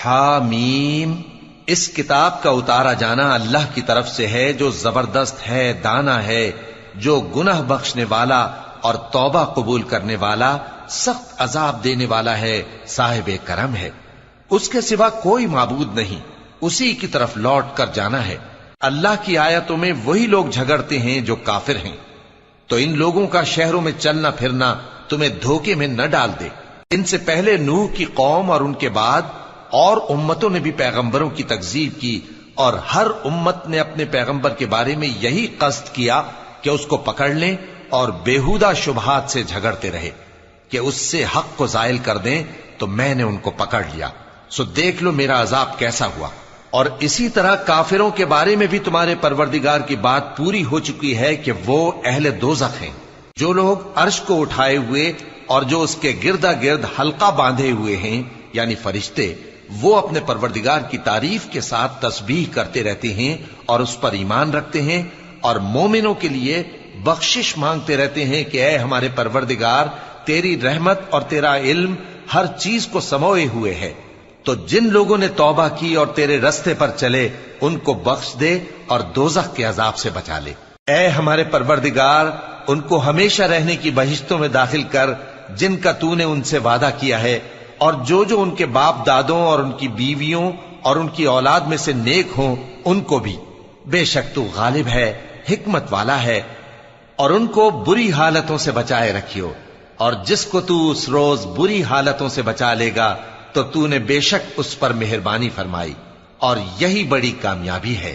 حامیم، اس کتاب کا اتارا جانا اللہ کی طرف سے ہے جو زبردست ہے، دانا ہے، جو گناہ بخشنے والا اور توبہ قبول کرنے والا، سخت عذاب دینے والا ہے، صاحب کرم ہے۔ اس کے سوا کوئی معبود نہیں، اسی کی طرف لوٹ کر جانا ہے۔ اللہ کی آیتوں میں وہی لوگ جھگڑتے ہیں جو کافر ہیں، تو ان لوگوں کا شہروں میں چلنا پھرنا تمہیں دھوکے میں نہ ڈال دے۔ ان سے پہلے نوح کی قوم اور ان کے بعد اور امتوں نے بھی پیغمبروں کی تکذیب کی، اور ہر امت نے اپنے پیغمبر کے بارے میں یہی قصد کیا کہ اس کو پکڑ لیں اور بیہودہ شبہات سے جھگڑتے رہے کہ اس سے حق کو زائل کر دیں، تو میں نے ان کو پکڑ لیا، سو دیکھ لو میرا عذاب کیسا ہوا۔ اور اسی طرح کافروں کے بارے میں بھی تمہارے پروردگار کی بات پوری ہو چکی ہے کہ وہ اہل دوزخ ہیں۔ جو لوگ عرش کو اٹھائے ہوئے اور جو اس کے گردا گرد حلقہ باندھے ہوئے ہیں یعنی فرشتے، وہ اپنے پروردگار کی تعریف کے ساتھ تسبیح کرتے رہتے ہیں اور اس پر ایمان رکھتے ہیں، اور مومنوں کے لیے بخشش مانگتے رہتے ہیں کہ اے ہمارے پروردگار، تیری رحمت اور تیرا علم ہر چیز کو سموئے ہوئے ہے، تو جن لوگوں نے توبہ کی اور تیرے رستے پر چلے ان کو بخش دے اور دوزخ کے عذاب سے بچا لے۔ اے ہمارے پروردگار، ان کو ہمیشہ رہنے کی بہشتوں میں داخل کر جن کا تو نے ان سے وعدہ کیا ہے، اور جو جو ان کے باپ دادوں اور ان کی بیویوں اور ان کی اولاد میں سے نیک ہوں ان کو بھی، بے شک تو غالب ہے، حکمت والا ہے۔ اور ان کو بری حالتوں سے بچائے رکھیو، اور جس کو تو اس روز بری حالتوں سے بچا لے گا تو تو نے بے شک اس پر مہربانی فرمائی، اور یہی بڑی کامیابی ہے۔